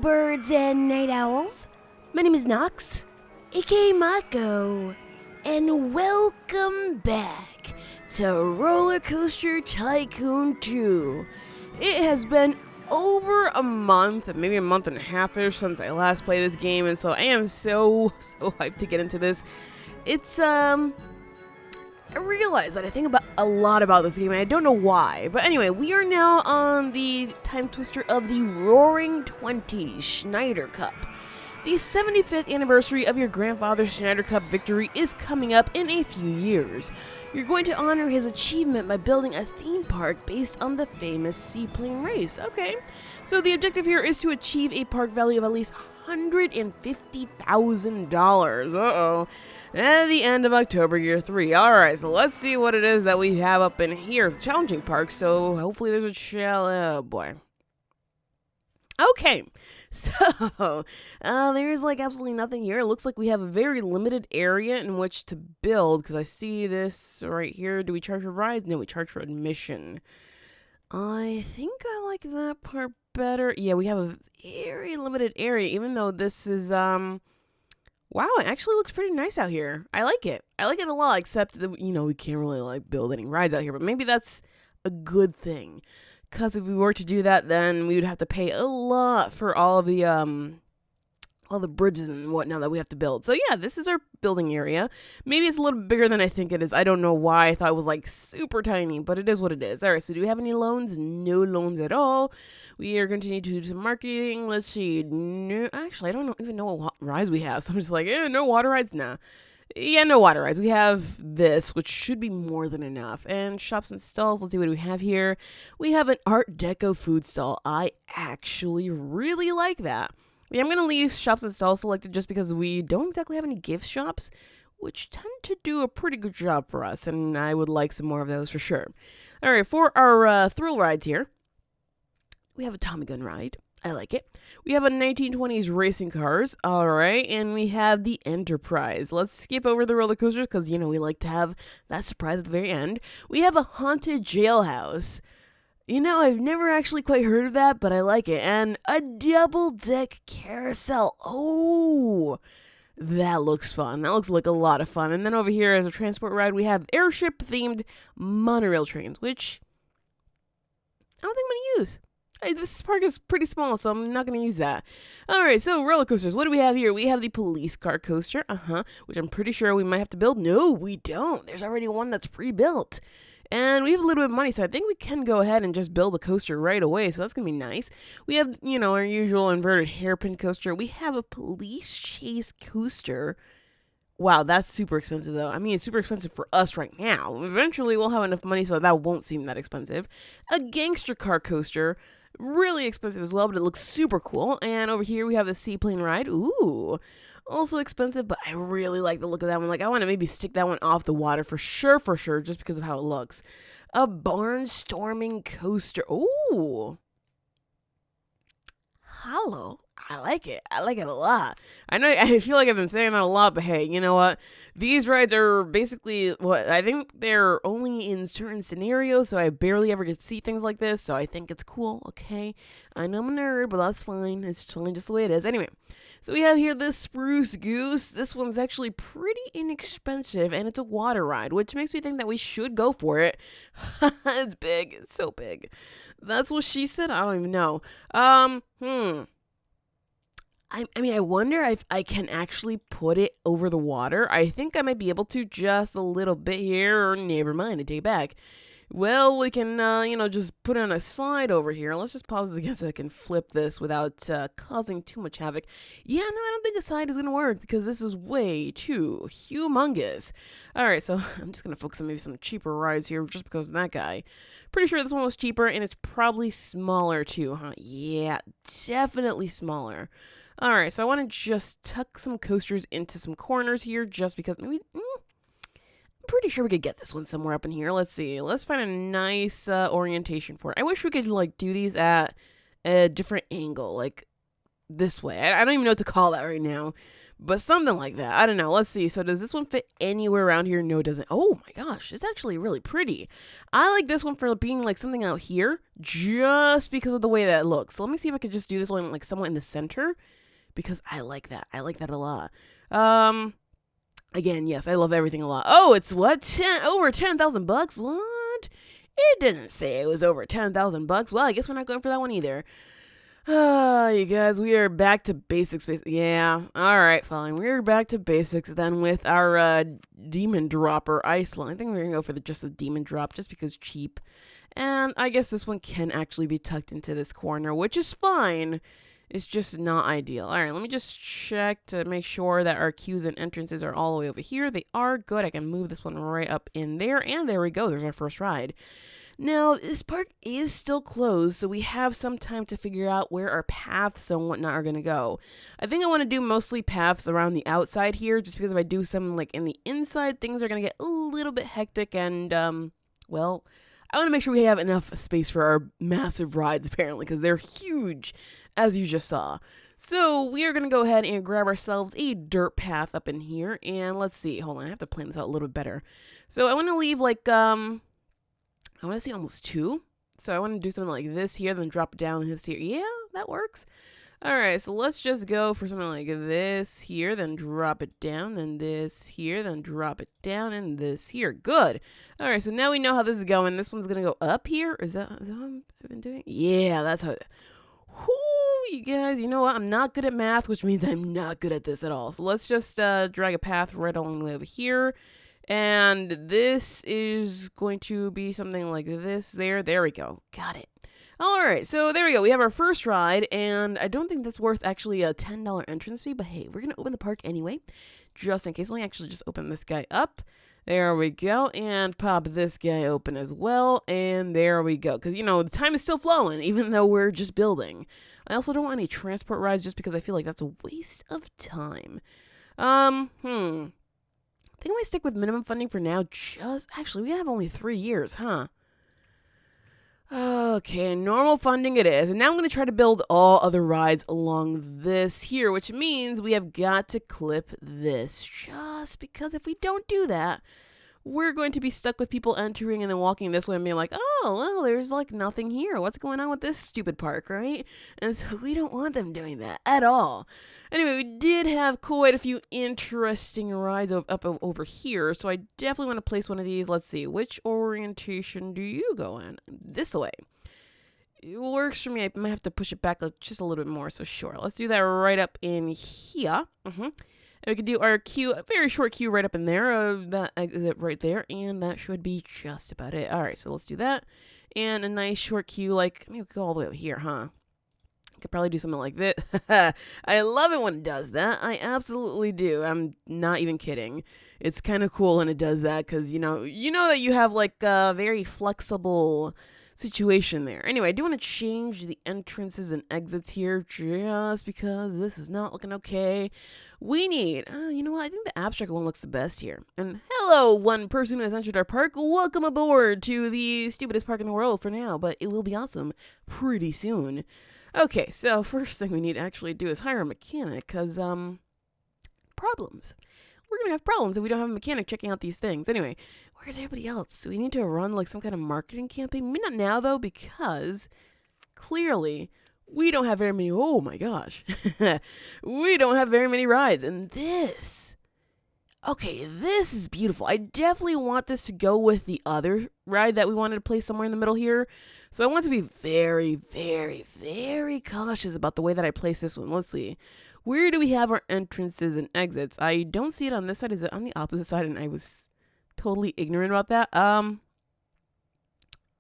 birds and night owls. My name is Nox, aka Mako, and welcome back to Rollercoaster Tycoon 2. It has been over a month, maybe a month and a half-ish since I last played this game, and so I am so hyped to get into this. It's, I realize that I think about a lot about this game, and I don't know why. But anyway, we are now on the time twister of the Roaring Twenties Schneider Cup. The 75th anniversary of your grandfather's Schneider Cup victory is coming up in a few years. You're going to honor his achievement by building a theme park based on the famous seaplane race. Okay, so the objective here is to achieve a park value of at least $150,000. Uh-oh. At the end of October year 3. Alright, so let's see what it is that we have up in here. It's a challenging park, so hopefully there's a oh boy. Okay, so there's like absolutely nothing here. It looks like we have a very limited area in which to build, because I see this right here. Do we charge for rides? No, we charge for admission. I think I like that part better. Yeah, we have a very limited area, even though this is, wow, it actually looks pretty nice out here. I like it. I like it a lot, except that, you know, we can't really, like, build any rides out here. But maybe that's a good thing. Because if we were to do that, then we would have to pay a lot for all the bridges and whatnot that we have to build. So, yeah, this is our building area. Maybe it's a little bigger than I think it is. I don't know why. I thought it was, like, super tiny. But it is what it is. All right, so do we have any loans? No loans at all. We are going to need to do some marketing. Let's see. No, actually, I don't even know what rides we have. So I'm just like, no water rides? Nah. Yeah, no water rides. We have this, which should be more than enough. And shops and stalls. Let's see what we have here. We have an Art Deco food stall. I actually really like that. Yeah, I'm going to leave shops and stalls selected just because we don't exactly have any gift shops, which tend to do a pretty good job for us. And I would like some more of those for sure. All right, for our thrill rides here. We have a Tommy gun ride. I like it. We have a 1920s racing cars. All right. And we have the Enterprise. Let's skip over the roller coasters because, you know, we like to have that surprise at the very end. We have a haunted jailhouse. You know, I've never actually quite heard of that, but I like it. And a double-deck carousel. Oh, that looks fun. That looks like a lot of fun. And then over here as a transport ride, we have airship-themed monorail trains, which I don't think I'm going to use. This park is pretty small, so I'm not going to use that. All right, so roller coasters. What do we have here? We have the police car coaster, which I'm pretty sure we might have to build. No, we don't. There's already one that's pre-built. And we have a little bit of money, so I think we can go ahead and just build a coaster right away, so that's going to be nice. We have, you know, our usual inverted hairpin coaster. We have a police chase coaster. Wow, that's super expensive, though. I mean, it's super expensive for us right now. Eventually, we'll have enough money so that won't seem that expensive. A gangster car coaster. Really expensive as well, but it looks super cool. And over here we have a seaplane ride. Ooh, also expensive, but I really like the look of that one. Like, I want to maybe stick that one off the water for sure, just because of how it looks. A barnstorming coaster. Ooh. Hello. I like it. I like it a lot. I feel like I've been saying that a lot, but hey, you know what? These rides are basically what I think they're only in certain scenarios, so I barely ever get to see things like this, so I think it's cool, okay? I know I'm a nerd, but that's fine. It's totally just the way it is. Anyway, so we have here this Spruce Goose. This one's actually pretty inexpensive, and it's a water ride, which makes me think that we should go for it. It's big. It's so big. That's what she said? I don't even know. I mean, I wonder if I can actually put it over the water. I think I might be able to just a little bit here, or never mind, I take it back. Well, we can, just put it on a slide over here. Let's just pause this again so I can flip this without causing too much havoc. Yeah, no, I don't think a slide is going to work because this is way too humongous. All right, so I'm just going to focus on maybe some cheaper rides here just because of that guy. Pretty sure this one was cheaper, and it's probably smaller too, huh? Yeah, definitely smaller. All right, so I want to just tuck some coasters into some corners here just because maybe, I'm pretty sure we could get this one somewhere up in here. Let's see. Let's find a nice orientation for it. I wish we could, like, do these at a different angle, like this way. I don't even know what to call that right now. But something like that. I don't know. Let's see. So does this one fit anywhere around here? No, it doesn't. Oh my gosh, it's actually really pretty. I like this one for being like something out here just because of the way that it looks. So let me see if I could just do this one like somewhat in the center because I like that. I like that a lot. Again, yes, I love everything a lot. Oh, it's what? Over $10,000? What? It didn't say it was over $10,000. Well, I guess we're not going for that one either. You guys, we are back to basics. Yeah, all right, fine. We're back to basics then with our demon dropper ice line. I think we're going to go for just the demon drop just because cheap. And I guess this one can actually be tucked into this corner, which is fine. It's just not ideal. All right, let me just check to make sure that our queues and entrances are all the way over here. They are good. I can move this one right up in there. And there we go. There's our first ride. Now, this park is still closed, so we have some time to figure out where our paths and whatnot are going to go. I think I want to do mostly paths around the outside here, just because if I do some like in the inside, things are going to get a little bit hectic and, well, I want to make sure we have enough space for our massive rides, apparently, because they're huge, as you just saw. So we are going to go ahead and grab ourselves a dirt path up in here, and let's see. Hold on, I have to plan this out a little bit better. So I want to leave, like, I want to see almost 2. So I want to do something like this here, then drop it down this here. Yeah, that works. All right, so let's just go for something like this here, then drop it down, then this here, then drop it down, and this here. Good. All right, so now we know how this is going. This one's going to go up here. Is that what I've been doing? Yeah, that's how. Whoo, you guys, you know what? I'm not good at math, which means I'm not good at this at all. So let's just drag a path right along the way over here. And this is going to be something like this there. There we go. Got it. All right, so there we go. We have our first ride, and I don't think that's worth actually a $10 entrance fee, but hey, we're going to open the park anyway, just in case. Let me actually just open this guy up. There we go, and pop this guy open as well, and there we go. Because, you know, the time is still flowing, even though we're just building. I also don't want any transport rides just because I feel like that's a waste of time. I think I might stick with minimum funding for now. Actually, we have only 3 years, huh? Okay, normal funding it is. And now I'm going to try to build all other rides along this here, which means we have got to clip this. Just because if we don't do that, we're going to be stuck with people entering and then walking this way and being like, oh, well, there's like nothing here. What's going on with this stupid park, right? And so we don't want them doing that at all. Anyway, we did have quite a few interesting rides up over here, so I definitely want to place one of these. Let's see, which orientation do you go in? This way. It works for me. I might have to push it back just a little bit more, so sure. Let's do that right up in here. And we can do our queue, a very short queue right up in there. That exit right there, and that should be just about it. All right, so let's do that. And a nice short queue, like, maybe we could go all the way over here, huh? Could probably do something like this. I love it when it does that. I absolutely do. I'm not even kidding. It's kind of cool when it does that because, you know that you have like a very flexible situation there. Anyway, I do want to change the entrances and exits here just because this is not looking okay. We need, you know what? I think the abstract one looks the best here. And hello, one person who has entered our park. Welcome aboard to the stupidest park in the world for now, but it will be awesome pretty soon. Okay, so first thing we need to actually do is hire a mechanic, because, problems. We're going to have problems if we don't have a mechanic checking out these things. Anyway, where's everybody else? We need to run, like, some kind of marketing campaign. Maybe not now, though, because clearly we don't have very many, oh my gosh. We don't have very many rides, and this... Okay, this is beautiful. I definitely want this to go with the other ride that we wanted to place somewhere in the middle here. So I want to be very, very, very cautious about the way that I place this one. Let's see. Where do we have our entrances and exits? I don't see it on this side. Is it on the opposite side? And I was totally ignorant about that.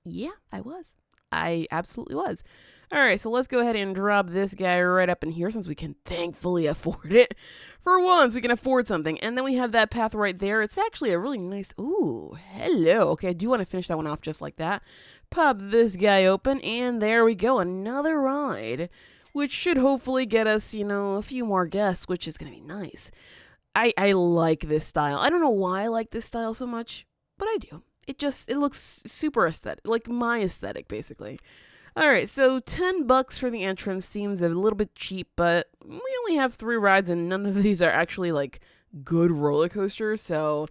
Yeah, I was. I absolutely was. All right, so let's go ahead and drop this guy right up in here since we can thankfully afford it. For once, we can afford something. And then we have that path right there. It's actually a really nice... Ooh, hello. Okay, I do want to finish that one off just like that. Pop this guy open, and there we go. Another ride, which should hopefully get us, you know, a few more guests, which is going to be nice. I like this style. I don't know why I like this style so much, but I do. It looks super aesthetic, like my aesthetic, basically. Alright, so $10 for the entrance seems a little bit cheap, but we only have 3 rides and none of these are actually like good roller coasters, so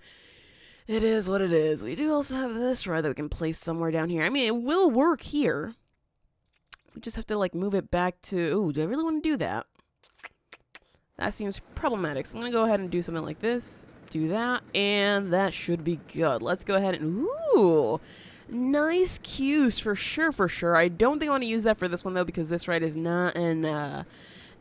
it is what it is. We do also have this ride that we can place somewhere down here. I mean, it will work here. We just have to like move it back to, ooh, do I really want to do that? That seems problematic, so I'm going to go ahead and do something like this. Do that, and that should be good. Let's go ahead and, ooh, nice cues for sure, for sure. I don't think I want to use that for this one, though, because this ride is not an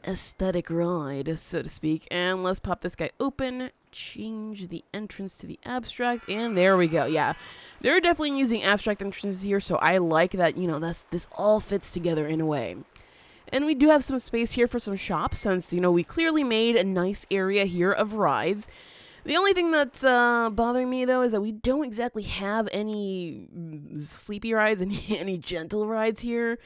aesthetic ride, so to speak. And let's pop this guy open, change the entrance to the abstract, and there we go. Yeah, they're definitely using abstract entrances here, so I like that, you know, this all fits together in a way. And we do have some space here for some shops, since, you know, we clearly made a nice area here of rides. The only thing that's bothering me, though, is that we don't exactly have any sleepy rides and any gentle rides here.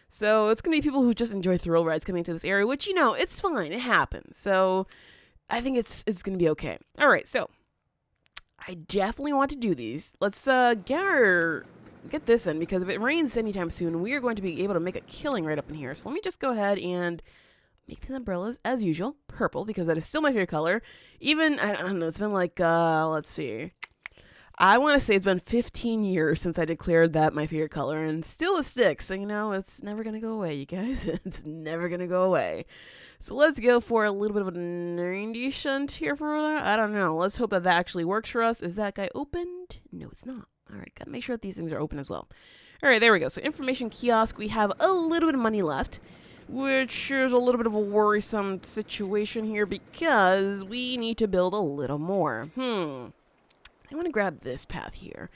So it's going to be people who just enjoy thrill rides coming into this area, which, you know, it's fine. It happens. So I think it's going to be okay. All right, so I definitely want to do these. Let's get this in, because if it rains anytime soon, we are going to be able to make a killing right up in here. So let me just go ahead and make these umbrellas, as usual, purple, because that is still my favorite color. Even, I don't know, it's been like, let's see. I want to say it's been 15 years since I declared that my favorite color, and still it sticks. So, you know, it's never going to go away, you guys. It's never going to go away. So let's go for a little bit of a 90 shunt here for that. I don't know. Let's hope that that actually works for us. Is that guy opened? No, it's not. All right, got to make sure that these things are open as well. All right, there we go. So information kiosk, we have a little bit of money left, which is a little bit of a worrisome situation here because we need to build a little more. I want to grab this path here.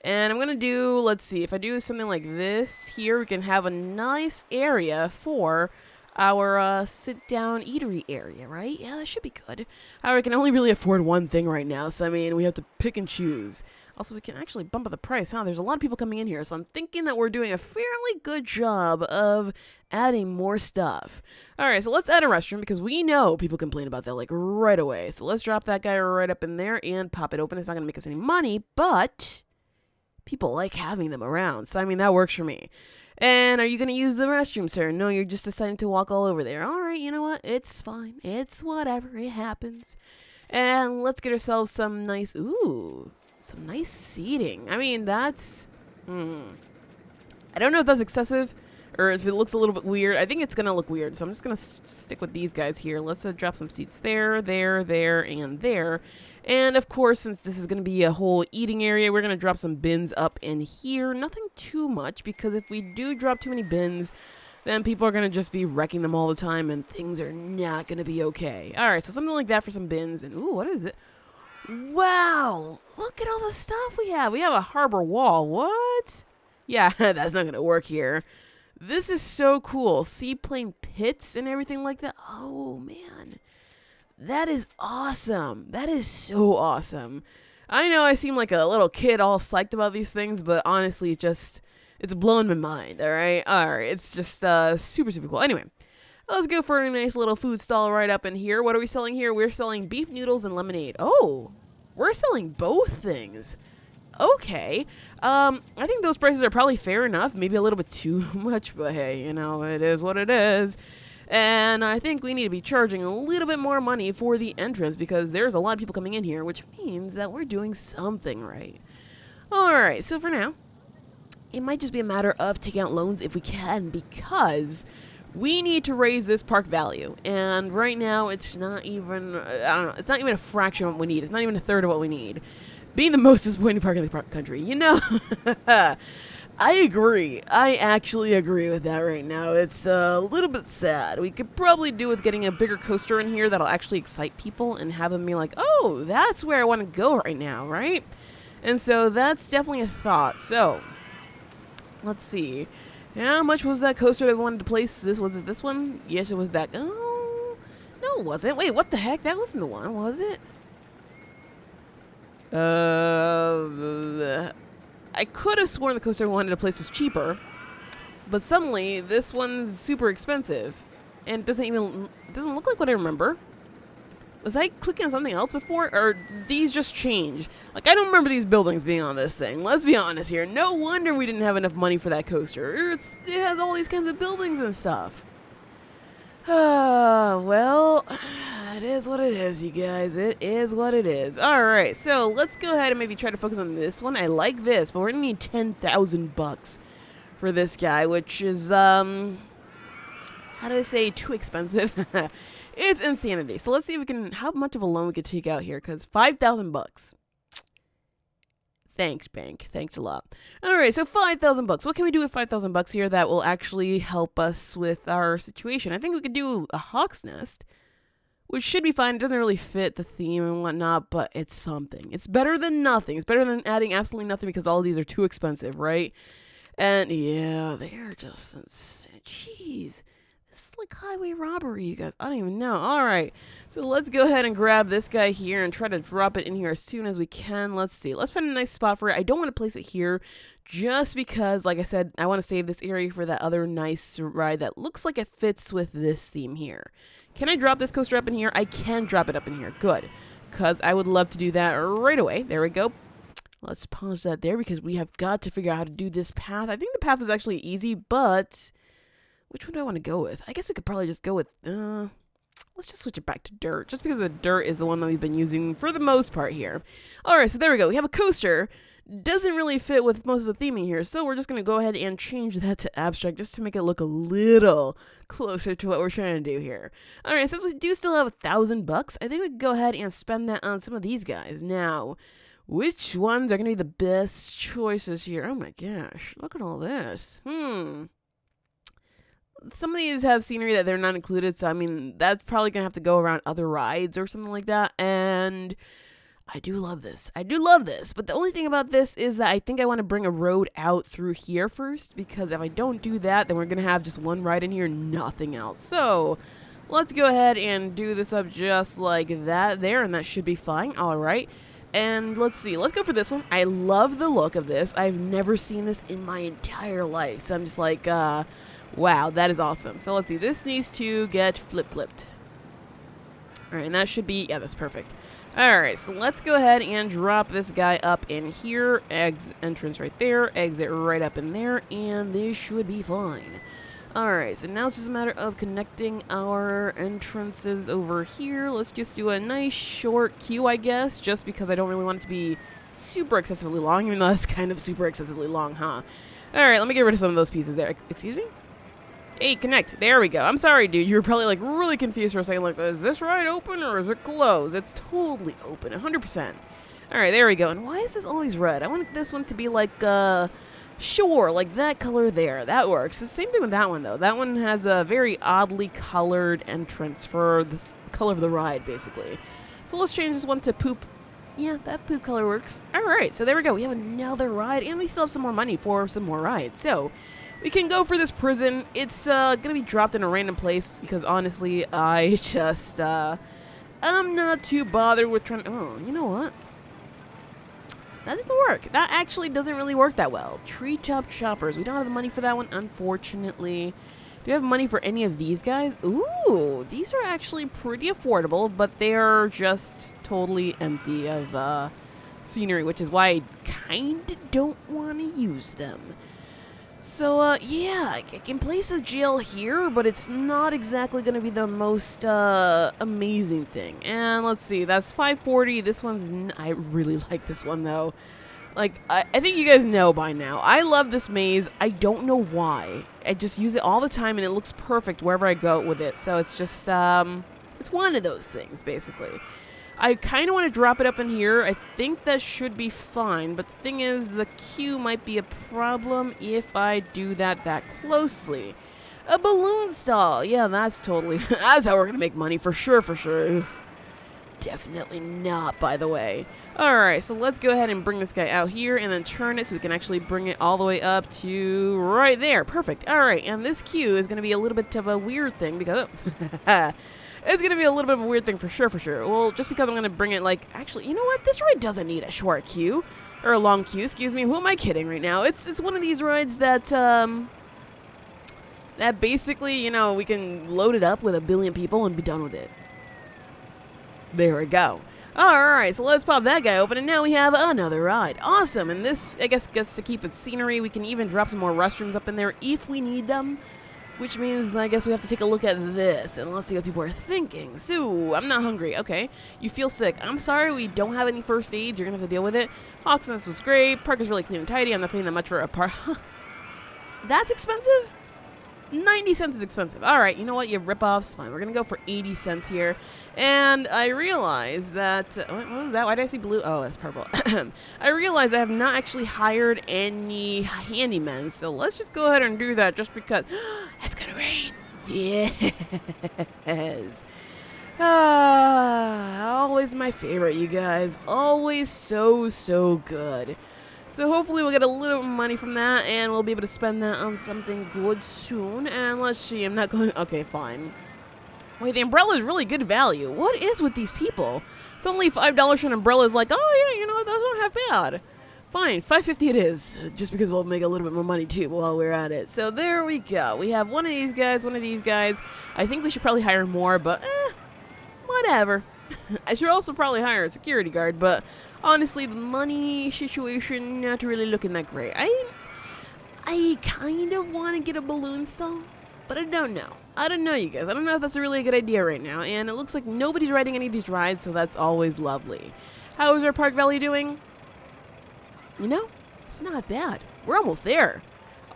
And I'm going to do, let's see, if I do something like this here, we can have a nice area for our sit-down eatery area, right? Yeah, that should be good. However, I can only really afford one thing right now, so I mean, we have to pick and choose. Also, we can actually bump up the price, huh? There's a lot of people coming in here, so I'm thinking that we're doing a fairly good job of adding more stuff. Alright, so let's add a restroom, because we know people complain about that, like, right away. So let's drop that guy right up in there and pop it open. It's not going to make us any money, but people like having them around, so I mean, that works for me. And are you going to use the restroom, sir? No, you're just deciding to walk all over there. Alright, you know what? It's fine. It's whatever. It happens. And let's get ourselves some nice, some nice seating. I mean, that's, I don't know if that's excessive or if it looks a little bit weird. I think it's going to look weird, so I'm just going to stick with these guys here. Let's drop some seats there, there, there, and there. And, of course, since this is going to be a whole eating area, we're going to drop some bins up in here. Nothing too much, because if we do drop too many bins, then people are going to just be wrecking them all the time, and things are not going to be okay. All right, so something like that for some bins. And, ooh, what is it? Wow, look at all the stuff we have. We have a harbor wall. What? Yeah, that's not going to work here. This is so cool. Seaplane pits and everything like that. Oh, man. That is awesome. That is so awesome. I know I seem like a little kid all psyched about these things, but honestly, it's blowing my mind, all right? All right, it's just super, super cool. Anyway, let's go for a nice little food stall right up in here. What are we selling here? We're selling beef noodles and lemonade. Oh, we're selling both things. Okay. I think those prices are probably fair enough. Maybe a little bit too much, but hey, you know, it is what it is. And I think we need to be charging a little bit more money for the entrance because there's a lot of people coming in here, which means that we're doing something right. Alright, so for now, it might just be a matter of taking out loans if we can because we need to raise this park value. And right now, it's not even, I don't know, it's not even a fraction of what we need. It's not even a third of what we need. Being the most disappointing park in the country, you know? I agree. I actually agree with that right now. It's a little bit sad. We could probably do with getting a bigger coaster in here that'll actually excite people and have them be like, oh, that's where I want to go right now, right? And so that's definitely a thought. So, let's see. How much was that coaster that we wanted to place? Was it this one? Yes, it was that. Oh, no, it wasn't. Wait, what the heck? That wasn't the one, was it? I could have sworn the coaster we wanted to place was cheaper, but suddenly this one's super expensive, and it doesn't look like what I remember. Was I clicking on something else before? Or these just changed? Like, I don't remember these buildings being on this thing. Let's be honest here. No wonder we didn't have enough money for that coaster. It has all these kinds of buildings and stuff. Well, it is what it is, you guys. It is what it is. Alright, so let's go ahead and maybe try to focus on this one. I like this, but we're gonna need 10,000 bucks for this guy, which is, how do I say, too expensive? It's insanity. So let's see if we can, how much of a loan we could take out here, because 5,000 bucks. Thanks, bank. Thanks a lot. All right, so 5,000 bucks. What can we do with 5,000 bucks here that will actually help us with our situation? I think we could do a hawk's nest, which should be fine. It doesn't really fit the theme and whatnot, but it's something. It's better than nothing. It's better than adding absolutely nothing because all of these are too expensive, right? And yeah, they are just insane. Jeez. It's like highway robbery, you guys. I don't even know. All right. So let's go ahead and grab this guy here and try to drop it in here as soon as we can. Let's see. Let's find a nice spot for it. I don't want to place it here just because, like I said, I want to save this area for that other nice ride that looks like it fits with this theme here. Can I drop this coaster up in here? I can drop it up in here. Good. Because I would love to do that right away. There we go. Let's pause that there because we have got to figure out how to do this path. I think the path is actually easy, but which one do I want to go with? I guess we could probably just go with, let's just switch it back to dirt, just because the dirt is the one that we've been using for the most part here. All right, so there we go. We have a coaster. Doesn't really fit with most of the theming here, so we're just going to go ahead and change that to abstract just to make it look a little closer to what we're trying to do here. All right, since we do still have 1,000 bucks, I think we could go ahead and spend that on some of these guys. Now, which ones are going to be the best choices here? Oh my gosh, look at all this. Some of these have scenery that they're not included, so I mean, that's probably going to have to go around other rides or something like that, and I do love this. I do love this, but the only thing about this is that I think I want to bring a road out through here first, because if I don't do that, then we're going to have just one ride in here, nothing else. So, let's go ahead and do this up just like that there, and that should be fine. All right. And let's see. Let's go for this one. I love the look of this. I've never seen this in my entire life, so I'm just like, wow, that is awesome. So let's see. This needs to get flipped. All right, and that should be, yeah, that's perfect. All right, so let's go ahead and drop this guy up in here. Entrance right there, exit right up in there, and this should be fine. All right, so now it's just a matter of connecting our entrances over here. Let's just do a nice short queue, I guess, just because I don't really want it to be super excessively long, even though it's kind of super excessively long, huh? All right, let me get rid of some of those pieces there. Excuse me? Hey, connect. There we go. I'm sorry, dude. You were probably like really confused for a second. Like, is this ride open or is it closed? It's totally open, 100%. All right, there we go. And why is this always red? I want this one to be like, sure, like that color there. That works. The same thing with that one, though. That one has a very oddly colored entrance for the color of the ride, basically. So let's change this one to poop. Yeah, that poop color works. All right, so there we go. We have another ride, and we still have some more money for some more rides. So we can go for this prison. It's going to be dropped in a random place because, honestly, I just, I'm not too bothered with trying to, oh, you know what? That doesn't work. That actually doesn't really work that well. Treetop choppers. We don't have the money for that one, unfortunately. Do we have money for any of these guys? Ooh, these are actually pretty affordable, but they're just totally empty of, scenery, which is why I kind of don't want to use them. So, yeah, I can place a jail here, but it's not exactly going to be the most, amazing thing. And let's see, that's 540. This one's, I really like this one, though. Like, I think you guys know by now. I love this maze. I don't know why. I just use it all the time, and it looks perfect wherever I go with it. So it's just, it's one of those things, basically. I kind of want to drop it up in here. I think that should be fine, but the thing is, the queue might be a problem if I do that closely. A balloon stall. Yeah, that's totally, that's how we're going to make money, for sure. Ugh. Definitely not, by the way. Alright, so let's go ahead and bring this guy out here and then turn it so we can actually bring it all the way up to right there. Perfect. Alright, and this queue is going to be a little bit of a weird thing because, it's going to be a little bit of a weird thing for sure. Well, just because I'm going to bring it like, actually, you know what? This ride doesn't need a short queue. Or a long queue, excuse me. Who am I kidding right now? It's one of these rides that, that basically, you know, we can load it up with 1 billion people and be done with it. There we go. Alright, so let's pop that guy open, and now we have another ride. Awesome, and this, I guess, gets to keep its scenery. We can even drop some more restrooms up in there if we need them, which means I guess we have to take a look at this, and let's see what people are thinking. So, I'm not hungry. Okay, you feel sick. I'm sorry, we don't have any first aids. You're going to have to deal with it. Hawksness was great. Park is really clean and tidy. I'm not paying that much for a park. That's expensive? 90 cents is expensive. Alright, you know what? You rip-offs. Fine. We're going to go for 80 cents here. And I realize that... what was that? Why did I see blue? Oh, that's purple. I realize I have not actually hired any handymen. So let's just go ahead and do that just because... It's going to rain. Yes. Always my favorite, you guys. Always so good. So hopefully we'll get a little money from that, and we'll be able to spend that on something good soon. And let's see, I'm not going... Okay, fine. Wait, the umbrella is really good value. What is with these people? Suddenly $5 for an umbrella is like, oh yeah, you know what, that's not half bad. Fine, $5.50 it is, just because we'll make a little bit more money too while we're at it. So there we go. We have one of these guys, one of these guys. I think we should probably hire more, but whatever. I should also probably hire a security guard, but honestly, the money situation not really looking that great. I kind of want to get a balloon stall, but I don't know. I don't know, you guys. I don't know if that's a really good idea right now, and it looks like nobody's riding any of these rides, so that's always lovely. How is our park value doing? You know, it's not bad. We're almost there.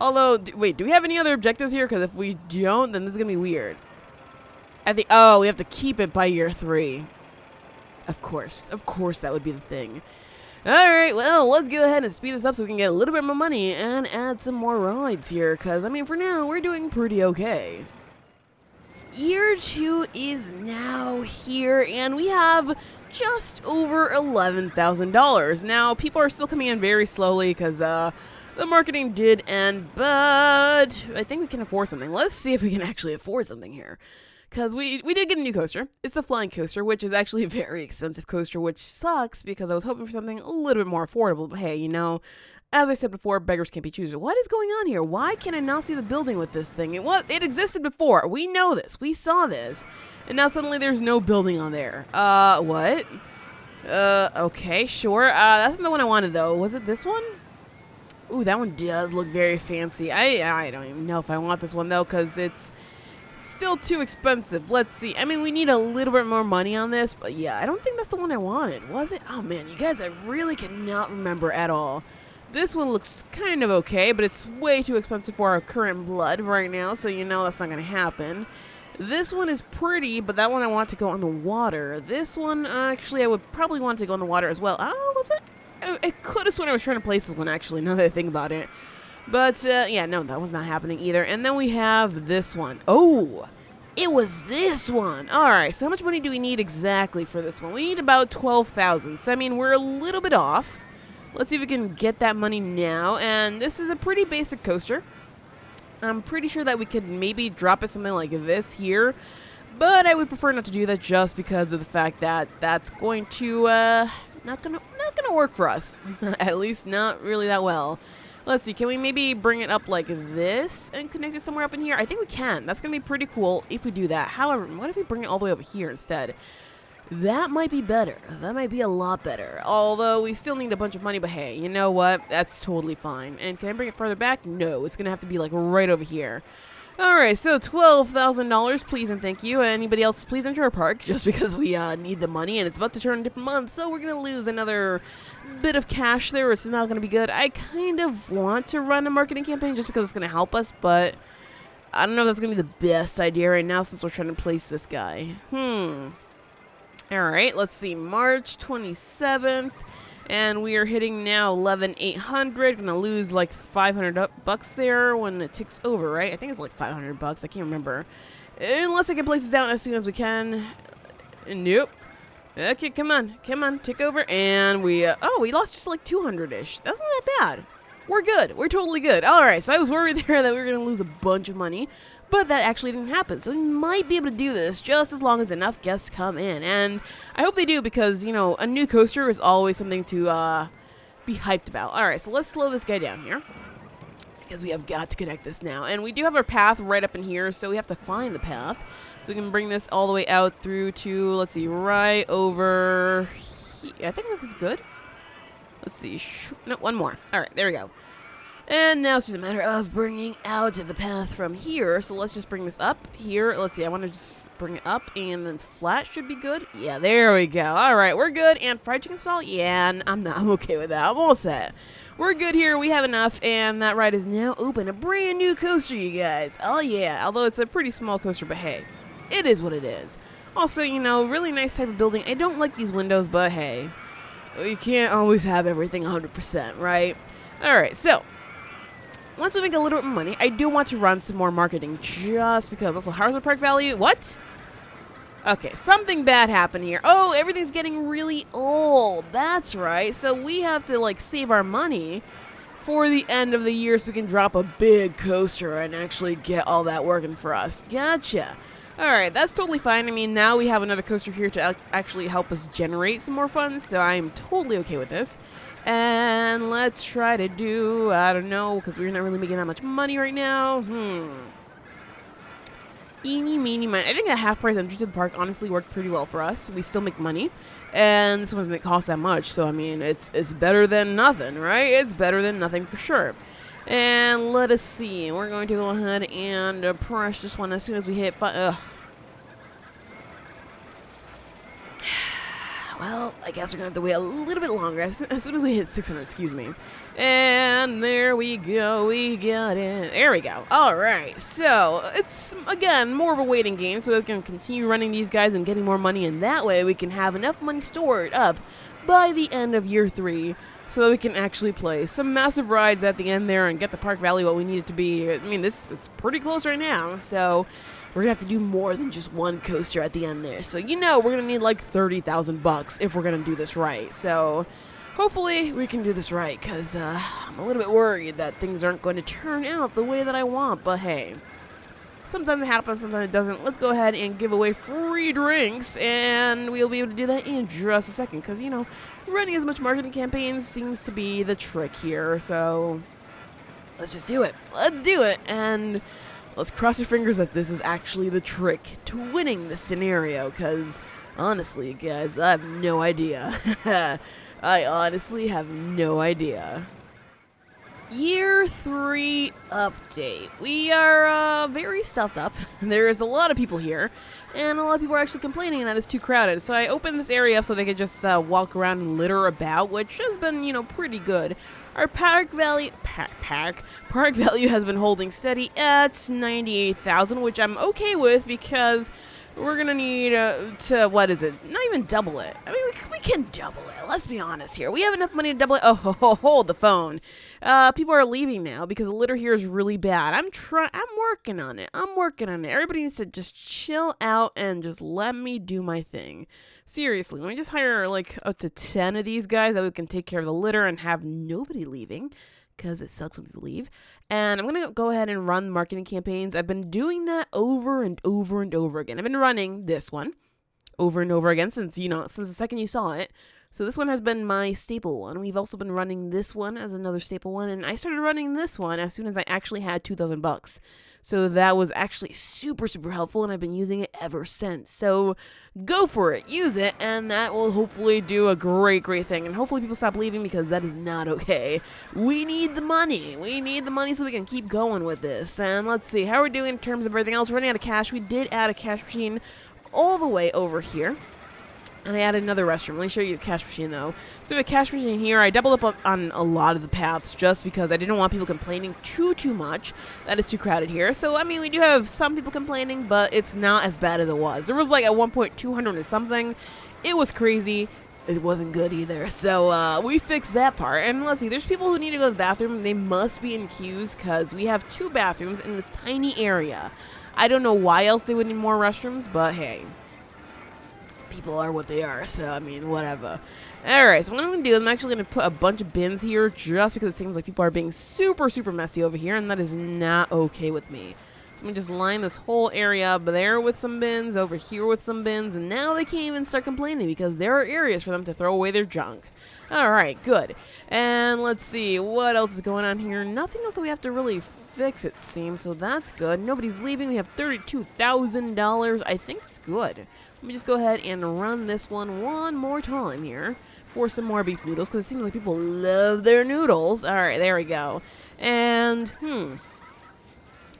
Although, wait, do we have any other objectives here? Because if we don't, then this is going to be weird. I think, oh, we have to keep it by year 3. Of course that would be the thing. Alright, well, let's go ahead and speed this up so we can get a little bit more money and add some more rides here, because, I mean, for now, we're doing pretty okay. Year 2 is now here, and we have just over $11,000. Now, people are still coming in very slowly, because, the marketing did end, but I think we can afford something. Let's see if we can actually afford something here. Because we did get a new coaster. It's the flying coaster, which is actually a very expensive coaster, which sucks because I was hoping for something a little bit more affordable. But hey, you know, as I said before, beggars can't be choosers. What is going on here? Why can I not see the building with this thing? It existed before. We know this. We saw this. And now suddenly there's no building on there. What? Okay, sure. That's not the one I wanted, though. Was it this one? Ooh, that one does look very fancy. I don't even know if I want this one, though, because it's still too expensive. Let's see. I mean, we need a little bit more money on this, but yeah, I don't think that's the one I wanted. Was it? Oh man, you guys, I really cannot remember at all. This one looks kind of okay, but it's way too expensive for our current blood right now, so you know that's not going to happen. This one is pretty, but that one I want to go on the water. This one, actually, I would probably want to go on the water as well. Oh, was it? I could have sworn I was trying to place this one, actually, now that I think about it. But, yeah, no, that was not happening either. And then we have this one. Oh, it was this one. All right, so how much money do we need exactly for this one? We need about 12,000. So, I mean, we're a little bit off. Let's see if we can get that money now. And this is a pretty basic coaster. I'm pretty sure that we could maybe drop it something like this here. But I would prefer not to do that just because of the fact that that's going to, not gonna work for us. At least not really that well. Let's see, can we maybe bring it up like this and connect it somewhere up in here? I think we can. That's going to be pretty cool if we do that. However, what if we bring it all the way over here instead? That might be better. That might be a lot better. Although, we still need a bunch of money, but hey, you know what? That's totally fine. And can I bring it further back? No, it's going to have to be like right over here. Alright, so $12,000, please and thank you. Anybody else, please enter our park, just because we need the money, and it's about to turn a different month, so we're going to lose another bit of cash there. It's not going to be good. I kind of want to run a marketing campaign just because it's going to help us, but I don't know if that's going to be the best idea right now since we're trying to place this guy. Alright, let's see, March 27th. And we are hitting now 11,800. Gonna lose like 500 bucks there when it ticks over, right? I think it's like 500 bucks. I can't remember. Unless I can place this down as soon as we can. Nope. Okay, come on, tick over. And we lost just like 200-ish. That's not that bad. We're good. We're totally good. All right. So I was worried there that we were gonna lose a bunch of money. But that actually didn't happen, so we might be able to do this just as long as enough guests come in. And I hope they do because, you know, a new coaster is always something to be hyped about. Alright, so let's slow this guy down here. because we have got to connect this now. And we do have our path right up in here, so we have to find the path. So we can bring this all the way out through to, let's see, right over here. I think this is good. Let's see. No, one more. All right, there we go. And now it's just a matter of bringing out the path from here. So let's just bring this up here. Let's see. I want to just bring it up, and then flat should be good. Yeah, there we go. All right, we're good. And fried chicken stall? Yeah, I'm okay with that. I'm all set. We're good here. We have enough, and that ride is now open. A brand new coaster, you guys. Oh, yeah. Although it's a pretty small coaster, but hey, it is what it is. Also, you know, really nice type of building. I don't like these windows, but hey, we can't always have everything 100%, right? All right, so once we make a little bit of money, I do want to run some more marketing just because. Also, how's our park value? What? Okay, something bad happened here. Oh, everything's getting really old. That's right. So we have to, like, save our money for the end of the year so we can drop a big coaster and actually get all that working for us. Gotcha. All right, that's totally fine. I mean, now we have another coaster here to actually help us generate some more funds, so I'm totally okay with this. And let's try to do, I don't know, because we're not really making that much money right now. Eeny, meeny, miny. I think a half-price entry to the park honestly worked pretty well for us. We still make money, and this one doesn't cost that much. So, I mean, it's better than nothing, right? It's better than nothing for sure. And let us see. We're going to go ahead and press this one as soon as we hit Well, I guess we're going to have to wait a little bit longer as soon as we hit 600, excuse me. And there we go. We got it. There we go. All right. So it's, again, more of a waiting game so we can continue running these guys and getting more money. And that way we can have enough money stored up by the end of year 3 so that we can actually play some massive rides at the end there and get the park value what we need it to be. I mean, it's pretty close right now. So we're going to have to do more than just one coaster at the end there. So, you know, we're going to need like 30,000 bucks if we're going to do this right. So hopefully we can do this right because I'm a little bit worried that things aren't going to turn out the way that I want. But hey, sometimes it happens, sometimes it doesn't. Let's go ahead and give away free drinks, and we'll be able to do that in just a second because, you know, running as much marketing campaigns seems to be the trick here. So let's just do it. Let's do it. And let's cross your fingers that this is actually the trick to winning this scenario, because honestly, guys, I have no idea. I honestly have no idea. Year 3 update. We are very stuffed up. There's a lot of people here, and a lot of people are actually complaining that it's too crowded. So I opened this area up so they could just walk around and litter about, which has been, you know, pretty good. Our park value has been holding steady at 98,000, which I'm okay with because we're gonna need to, what is it? Not even double it. I mean, we can double it. Let's be honest here. We have enough money to double it. Oh, hold the phone. People are leaving now because the litter here is really bad. I'm working on it. Everybody needs to just chill out and just let me do my thing. Seriously, let me just hire like up to 10 of these guys that we can take care of the litter and have nobody leaving, because it sucks when people leave. And I'm going to go ahead and run marketing campaigns. I've been doing that over and over and over again. I've been running this one over and over again since the second you saw it. So this one has been my staple one. We've also been running this one as another staple one. And I started running this one as soon as I actually had 2,000 bucks. So that was actually super, super helpful, and I've been using it ever since. So go for it. Use it, and that will hopefully do a great, great thing. And hopefully people stop leaving because that is not okay. We need the money. We need the money so we can keep going with this. And let's see how we're doing in terms of everything else. We're running out of cash. We did add a cash machine all the way over here. And I added another restroom. Let me show you the cash machine, though. So the cash machine here, I doubled up on a lot of the paths just because I didn't want people complaining too much that it's too crowded here. So, I mean, we do have some people complaining, but it's not as bad as it was. There was like at one point 200 and something. It was crazy. It wasn't good either. So we fixed that part. And let's see, there's people who need to go to the bathroom. They must be in queues because we have 2 bathrooms in this tiny area. I don't know why else they would need more restrooms, but hey. People are what they are, so I mean, whatever. Alright, so what I'm going to do is I'm actually going to put a bunch of bins here just because it seems like people are being super, super messy over here, and that is not okay with me. So I'm Let me just line this whole area up there with some bins, over here with some bins, and now they can't even start complaining because there are areas for them to throw away their junk. Alright, good. And let's see, what else is going on here? Nothing else that we have to really fix, it seems, so that's good. Nobody's leaving. We have $32,000. I think it's good. Let me just go ahead and run this one more time here for some more beef noodles, because it seems like people love their noodles. Alright, there we go. And,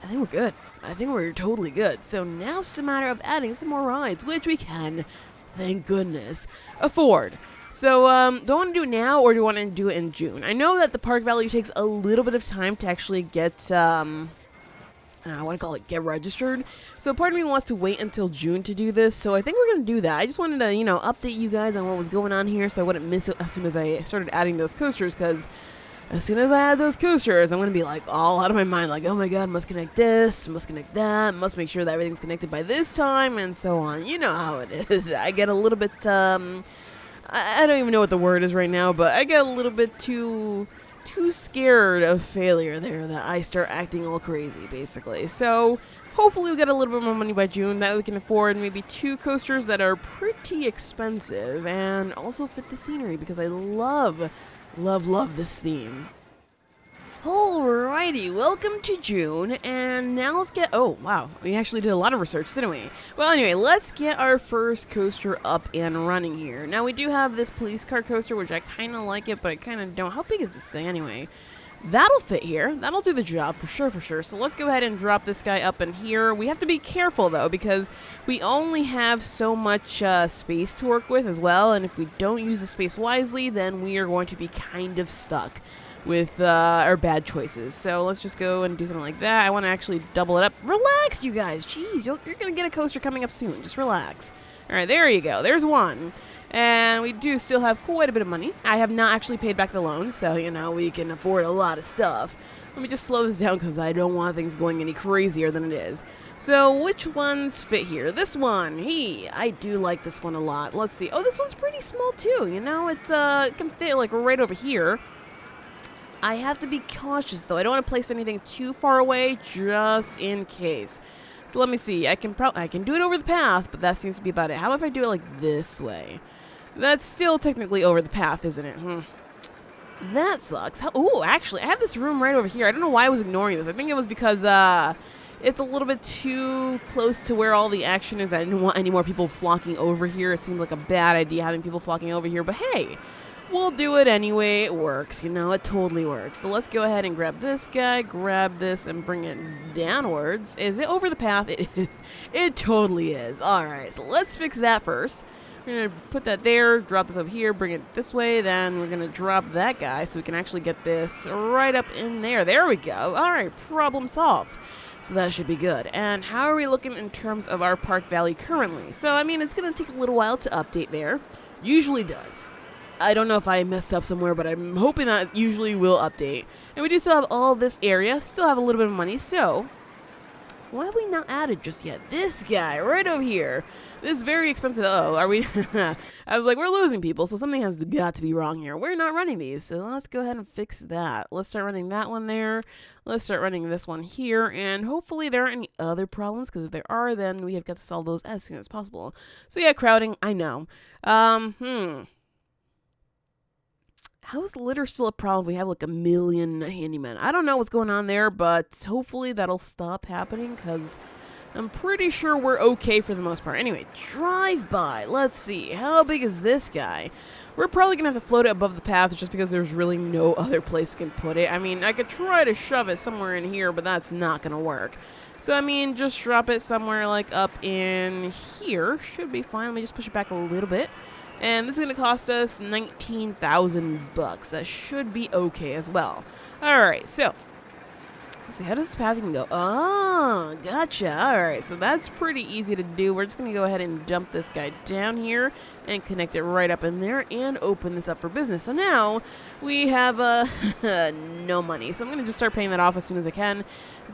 I think we're good. I think we're totally good. So now it's just a matter of adding some more rides, which we can, thank goodness, afford. So, do I want to do it now, or do I want to do it in June? I know that the park value takes a little bit of time to actually get, I want to call it get registered. So part of me wants to wait until June to do this, so I think we're going to do that. I just wanted to, update you guys on what was going on here so I wouldn't miss it as soon as I started adding those coasters, because as soon as I add those coasters, I'm going to be like all out of my mind, like, oh my god, must connect this, must connect that, must make sure that everything's connected by this time, and so on. You know how it is. I get a little bit, I don't even know what the word is right now, but I get a little bit too scared of failure there that I start acting all crazy, basically. So hopefully we'll get a little bit more money by June that we can afford maybe 2 coasters that are pretty expensive and also fit the scenery, because I love this theme. Alrighty, welcome to June, and now let's get, oh wow, we actually did a lot of research, didn't we? Well, anyway, let's get our first coaster up and running here. Now, we do have this police car coaster, which I kind of like it, but I kind of don't. How big is this thing anyway? That'll fit here. That'll do the job for sure. So let's go ahead and drop this guy up in here. We have to be careful, though, because we only have so much space to work with as well, and if we don't use the space wisely, then we are going to be kind of stuck with our bad choices. So let's just go and do something like that. I want to actually double it up. Relax, you guys. Jeez, you're going to get a coaster coming up soon. Just relax. All right, there you go. There's one. And we do still have quite a bit of money. I have not actually paid back the loan, so, we can afford a lot of stuff. Let me just slow this down because I don't want things going any crazier than it is. So which ones fit here? This one. Hey, I do like this one a lot. Let's see. Oh, this one's pretty small too. It's it can fit like right over here. I have to be cautious, though. I don't want to place anything too far away, just in case. So let me see. I can do it over the path, but that seems to be about it. How about if I do it like this way? That's still technically over the path, isn't it? That sucks. Oh, actually, I have this room right over here. I don't know why I was ignoring this. I think it was because it's a little bit too close to where all the action is. I didn't want any more people flocking over here. It seemed like a bad idea having people flocking over here, but hey, we'll do it anyway. It works, it totally works. So let's go ahead and grab this guy, grab this, and bring it downwards. Is it over the path? It totally is. All right, so let's fix that first. We're going to put that there, drop this over here, bring it this way, then we're going to drop that guy so we can actually get this right up in there. There we go. All right, problem solved. So that should be good. And how are we looking in terms of our park value currently? So, it's going to take a little while to update there. Usually does. I don't know if I messed up somewhere, but I'm hoping that usually will update. And we do still have all this area, still have a little bit of money, so why have we not added just yet? This guy right over here. This very expensive. Oh, are we? I was like, we're losing people, so something has got to be wrong here. We're not running these, so let's go ahead and fix that. Let's start running that one there. Let's start running this one here, and hopefully there aren't any other problems, because if there are, then we have got to solve those as soon as possible. So yeah, crowding, I know. How is litter still a problem if we have like 1 million handymen? I don't know what's going on there, but hopefully that'll stop happening, because I'm pretty sure we're okay for the most part. Anyway, drive-by. Let's see. How big is this guy? We're probably going to have to float it above the path just because there's really no other place we can put it. I could try to shove it somewhere in here, but that's not going to work. So, just drop it somewhere like up in here. Should be fine. Let me just push it back a little bit. And this is going to cost us 19,000 bucks. That should be okay as well. Alright, so let's see, how does this path even go? Oh, gotcha. Alright, so that's pretty easy to do. We're just going to go ahead and dump this guy down here and connect it right up in there and open this up for business. So now we have no money. So I'm going to just start paying that off as soon as I can,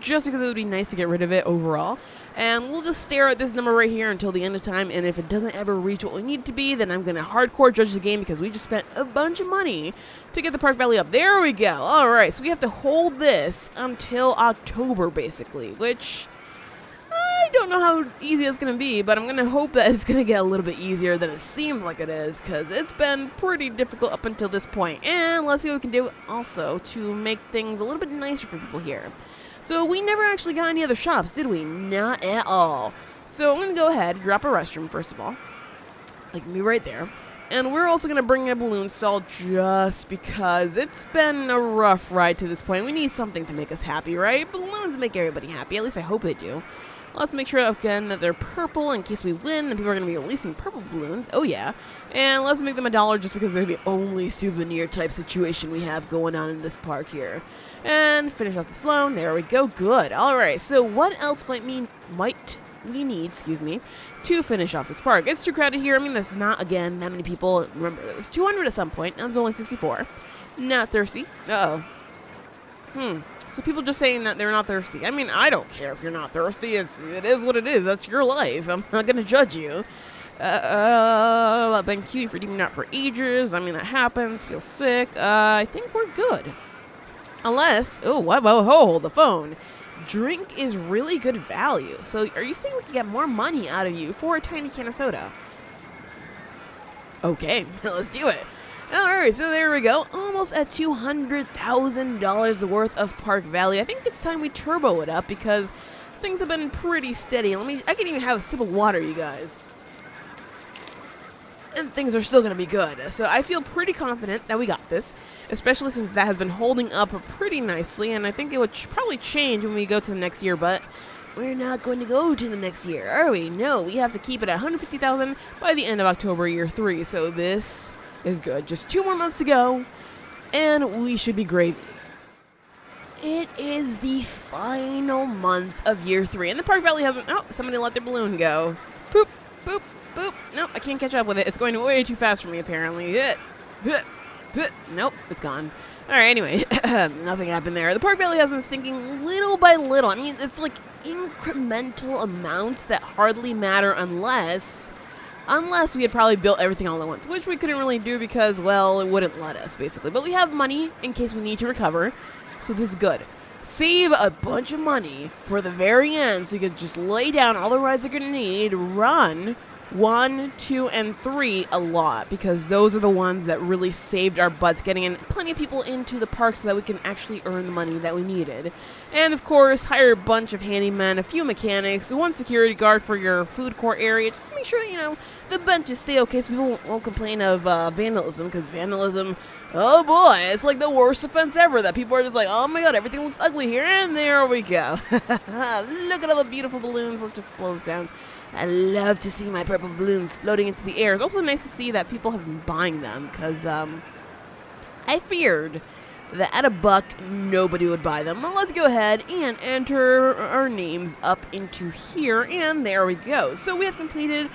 just because it would be nice to get rid of it overall. And we'll just stare at this number right here until the end of time, and if it doesn't ever reach what we need to be, then I'm going to hardcore judge the game, because we just spent a bunch of money to get the park value up. There we go. Alright, so we have to hold this until October, basically, which I don't know how easy it's going to be, but I'm going to hope that it's going to get a little bit easier than it seems like it is, because it's been pretty difficult up until this point. And let's see what we can do also to make things a little bit nicer for people here. So we never actually got any other shops, did we? Not at all. So I'm going to go ahead and drop a restroom, first of all. Like me right there. And we're also going to bring in a balloon stall just because it's been a rough ride to this point. We need something to make us happy, right? Balloons make everybody happy. At least I hope they do. Let's make sure, again, that they're purple in case we win. Then people are going to be releasing purple balloons. Oh, yeah. And let's make them $1 just because they're the only souvenir type situation we have going on in this park here. And finish off the loan. There we go. Good. All right. So what else might we need to finish off this park? It's too crowded here. I mean, there's not, again, that many people. Remember, there was 200 at some point. Now there's only 64. Not thirsty. Uh-oh. So people just saying that they're not thirsty. I mean, I don't care if you're not thirsty. It is what it is. That's your life. I'm not going to judge you. I've been queuing for Demon Not for ages. I mean, that happens. Feel sick. I think we're good. Unless, hold the phone. Drink is really good value. So are you saying we can get more money out of you for a tiny can of soda? Okay, let's do it. Alright, so there we go. Almost at $200,000 worth of park value. I think it's time we turbo it up because things have been pretty steady. I can even have a sip of water, you guys. And things are still going to be good. So I feel pretty confident that we got this, especially since that has been holding up pretty nicely, and I think it would probably change when we go to the next year, but we're not going to go to the next year, are we? No, we have to keep it at $150,000 by the end of October year 3, so this is good. Just 2 more months to go, and we should be gravy. It is the final month of year 3, and the park value hasn't... Oh, somebody let their balloon go. Boop, boop, boop. Nope, I can't catch up with it. It's going way too fast for me, apparently. Nope, it's gone. Alright, anyway, nothing happened there. The park value has been sinking little by little. I mean, it's like incremental amounts that hardly matter unless we had probably built everything all at once, which we couldn't really do because, well, it wouldn't let us, basically. But we have money in case we need to recover, so this is good. Save a bunch of money for the very end so you can just lay down all the rides you're going to need, run 1, 2, and 3 a lot, because those are the ones that really saved our butts, getting in plenty of people into the park so that we can actually earn the money that we needed. And of course, hire a bunch of handymen, a few mechanics, 1 security guard for your food court area, just to make sure, the benches stay okay so people won't complain of vandalism, because vandalism, oh boy, it's like the worst offense ever, that people are just like, oh my god, everything looks ugly here, and there we go. Look at all the beautiful balloons. Let's just slow this down. I love to see my purple balloons floating into the air. It's also nice to see that people have been buying them, because I feared that at $1 nobody would buy them. Well, let's go ahead and enter our names up into here, and there we go. So we have completed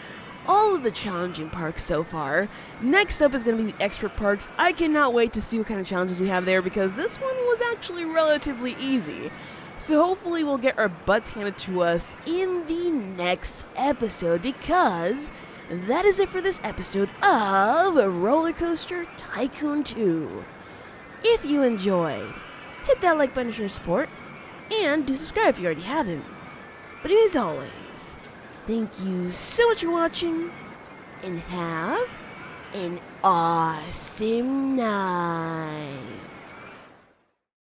all of the challenging parks so far. Next up is going to be the expert parks. I cannot wait to see what kind of challenges we have there, because this one was actually relatively easy. So hopefully we'll get our butts handed to us in the next episode, because that is it for this episode of Rollercoaster Tycoon 2. If you enjoyed, hit that like button for your support, and do subscribe if you already haven't. But as always, thank you so much for watching, and have an awesome night.